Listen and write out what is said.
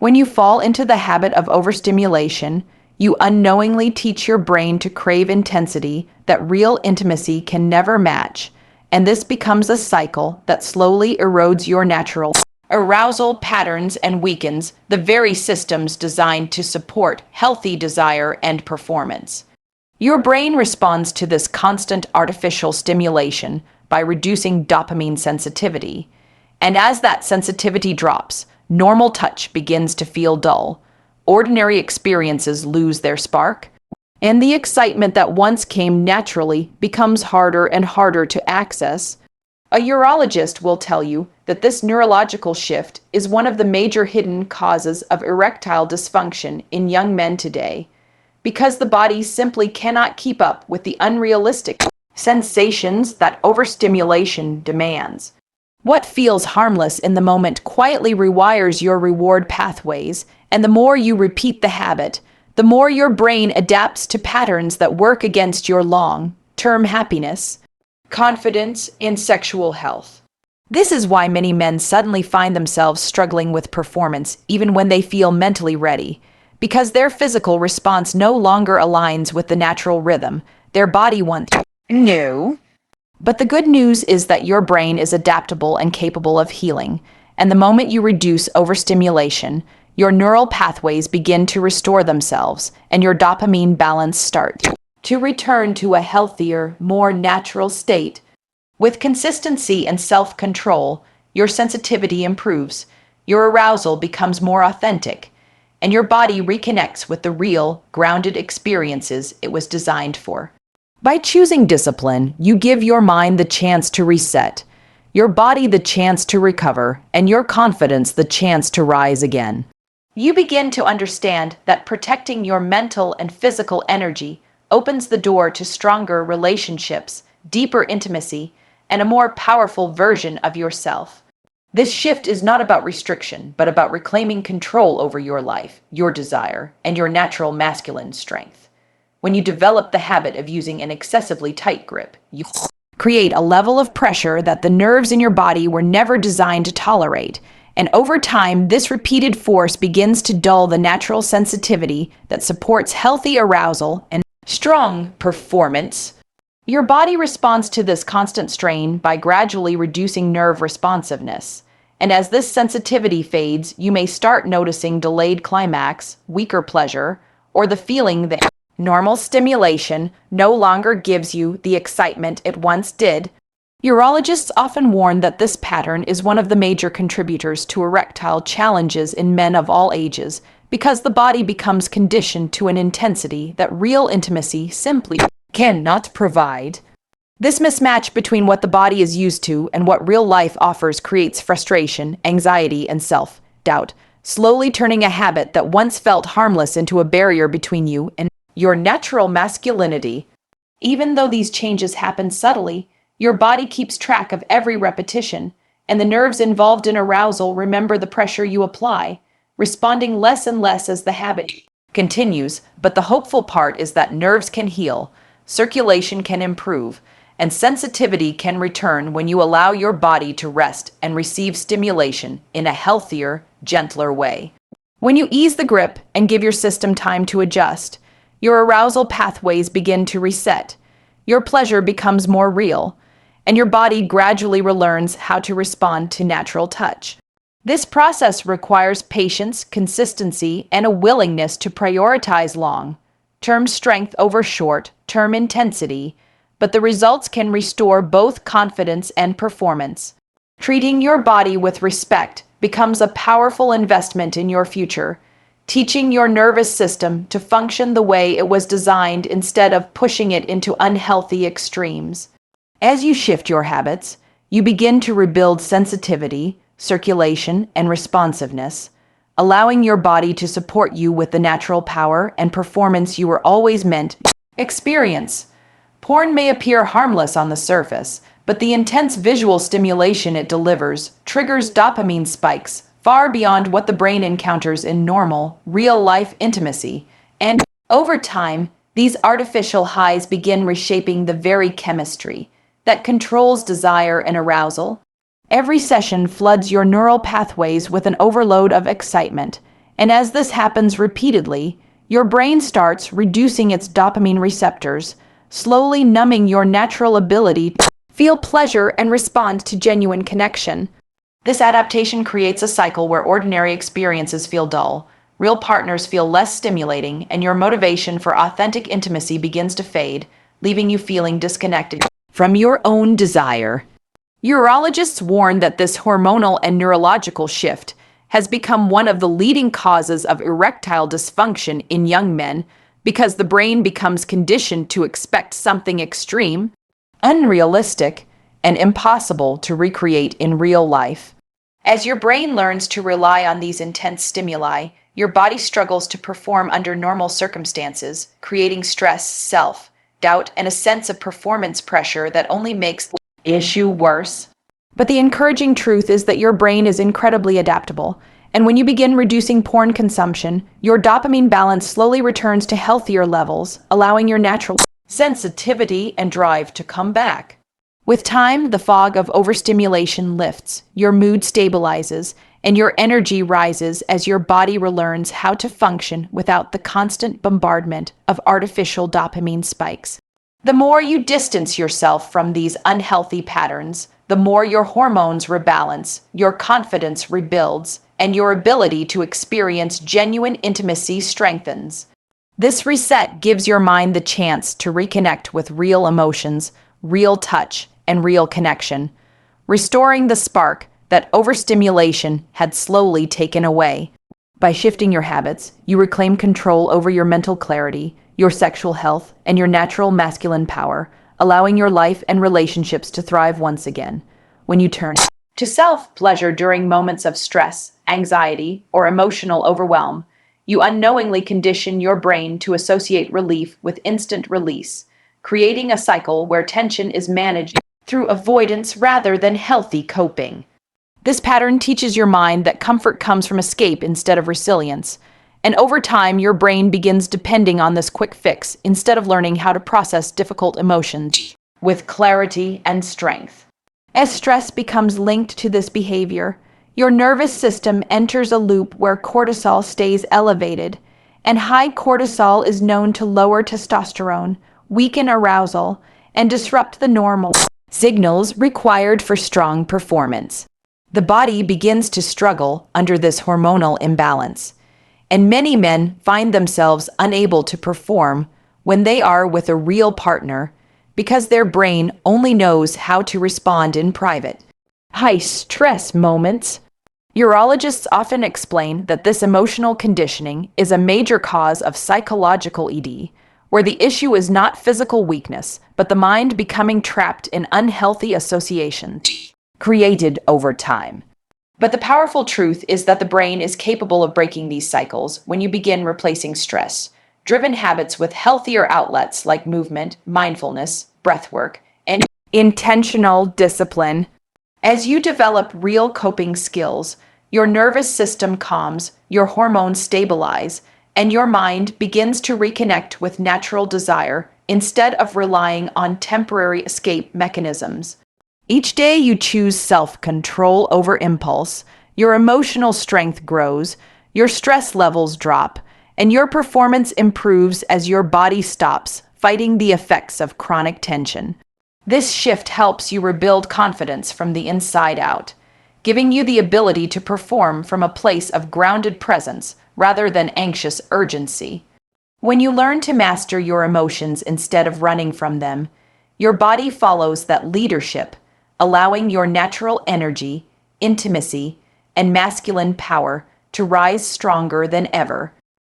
When you fall into the habit of overstimulation, you unknowingly teach your brain to crave intensity that real intimacy can never match, and this becomes a cycle that slowly erodes your natural arousal patterns and weakens the very systems designed to support healthy desire and performance. Your brain responds to this constant artificial stimulation by reducing dopamine sensitivity, and as that sensitivity drops, normal touch begins to feel dull, ordinary experiences lose their spark, and the excitement that once came naturally becomes harder and harder to access. A urologist will tell you that this neurological shift is one of the major hidden causes of erectile dysfunction in young men today, because the body simply cannot keep up with the unrealistic sensations that overstimulation demands. What feels harmless in the moment quietly rewires your reward pathways, and the more you repeat the habit, the more your brain adapts to patterns that work against your long-term happiness, confidence, and sexual health. This is why many men suddenly find themselves struggling with performance even when they feel mentally ready, because their physical response no longer aligns with the natural rhythm their body wants. No. But the good news is that your brain is adaptable and capable of healing, and the moment you reduce overstimulation, your neural pathways begin to restore themselves, and your dopamine balance starts to return to a healthier, more natural state. With consistency and self-control, your sensitivity improves, your arousal becomes more authentic, and your body reconnects with the real, grounded experiences it was designed for. By choosing discipline, you give your mind the chance to reset, your body the chance to recover, and your confidence the chance to rise again. You begin to understand that protecting your mental and physical energy opens the door to stronger relationships, deeper intimacy, and a more powerful version of yourself. This shift is not about restriction, but about reclaiming control over your life, your desire, and your natural masculine strength. When you develop the habit of using an excessively tight grip, you create a level of pressure that the nerves in your body were never designed to tolerate. And over time, this repeated force begins to dull the natural sensitivity that supports healthy arousal and strong performance. Your body responds to this constant strain by gradually reducing nerve responsiveness. And as this sensitivity fades, you may start noticing delayed climax, weaker pleasure, or the feeling that normal stimulation no longer gives you the excitement it once did. Urologists often warn that this pattern is one of the major contributors to erectile challenges in men of all ages, because the body becomes conditioned to an intensity that real intimacy simply cannot provide. This mismatch between what the body is used to and what real life offers creates frustration, anxiety, and self-doubt, slowly turning a habit that once felt harmless into a barrier between you and your natural masculinity. Even though these changes happen subtly, your body keeps track of every repetition, and the nerves involved in arousal remember the pressure you apply, responding less and less as the habit continues. But the hopeful part is that nerves can heal, circulation can improve, and sensitivity can return when you allow your body to rest and receive stimulation in a healthier, gentler way. When you ease the grip and give your system time to adjust, your arousal pathways begin to reset, your pleasure becomes more real, and your body gradually relearns how to respond to natural touch. This process requires patience, consistency, and a willingness to prioritize long-term strength over short-term intensity, but the results can restore both confidence and performance. Treating your body with respect becomes a powerful investment in your future, teaching your nervous system to function the way it was designed instead of pushing it into unhealthy extremes. As you shift your habits, you begin to rebuild sensitivity, circulation, and responsiveness, allowing your body to support you with the natural power and performance you were always meant to experience. Porn may appear harmless on the surface, but the intense visual stimulation it delivers triggers dopamine spikes far beyond what the brain encounters in normal, real-life intimacy, and over time, these artificial highs begin reshaping the very chemistry that controls desire and arousal. Every session floods your neural pathways with an overload of excitement, And as this happens repeatedly, your brain starts reducing its dopamine receptors, slowly numbing your natural ability to feel pleasure and respond to genuine connection. This adaptation creates a cycle where ordinary experiences feel dull, real partners feel less stimulating, and your motivation for authentic intimacy begins to fade, leaving you feeling disconnected from your own desire. Urologists warn that this hormonal and neurological shift has become one of the leading causes of erectile dysfunction in young men because the brain becomes conditioned to expect something extreme, unrealistic, and impossible to recreate in real life. As your brain learns to rely on these intense stimuli, your body struggles to perform under normal circumstances, creating stress, self-doubt, and a sense of performance pressure that only makes the issue worse. But the encouraging truth is that your brain is incredibly adaptable, and when you begin reducing porn consumption, your dopamine balance slowly returns to healthier levels, allowing your natural sensitivity and drive to come back. With time, the fog of overstimulation lifts, your mood stabilizes, and your energy rises as your body relearns how to function without the constant bombardment of artificial dopamine spikes. The more you distance yourself from these unhealthy patterns, the more your hormones rebalance, your confidence rebuilds, and your ability to experience genuine intimacy strengthens. This reset gives your mind the chance to reconnect with real emotions, real touch, and real connection, restoring the spark that overstimulation had slowly taken away. By shifting your habits, you reclaim control over your mental clarity, your sexual health, and your natural masculine power, allowing your life and relationships to thrive once again. When you turn to self-pleasure during moments of stress, anxiety, or emotional overwhelm, you unknowingly condition your brain to associate relief with instant release, creating a cycle where tension is managed through avoidance rather than healthy coping. This pattern teaches your mind that comfort comes from escape instead of resilience, and over time your brain begins depending on this quick fix instead of learning how to process difficult emotions with clarity and strength. As stress becomes linked to this behavior, your nervous system enters a loop where cortisol stays elevated, and high cortisol is known to lower testosterone, weaken arousal, and disrupt the normal signals required for strong performance. The body begins to struggle under this hormonal imbalance, and many men find themselves unable to perform when they are with a real partner because their brain only knows how to respond in private, high-stress moments. Urologists often explain that this emotional conditioning is a major cause of psychological ED, where the issue is not physical weakness, but the mind becoming trapped in unhealthy associations created over time. But the powerful truth is that the brain is capable of breaking these cycles when you begin replacing stress-driven habits with healthier outlets like movement, mindfulness, breathwork, and intentional discipline. As you develop real coping skills, your nervous system calms, your hormones stabilize, and your mind begins to reconnect with natural desire instead of relying on temporary escape mechanisms. Each day you choose self-control over impulse, your emotional strength grows, your stress levels drop, and your performance improves as your body stops fighting the effects of chronic tension. This shift helps you rebuild confidence from the inside out, giving you the ability to perform from a place of grounded presence rather than anxious urgency. When you learn to master your emotions instead of running from them, your body follows that leadership, allowing your natural energy, intimacy, and masculine power to rise stronger than ever.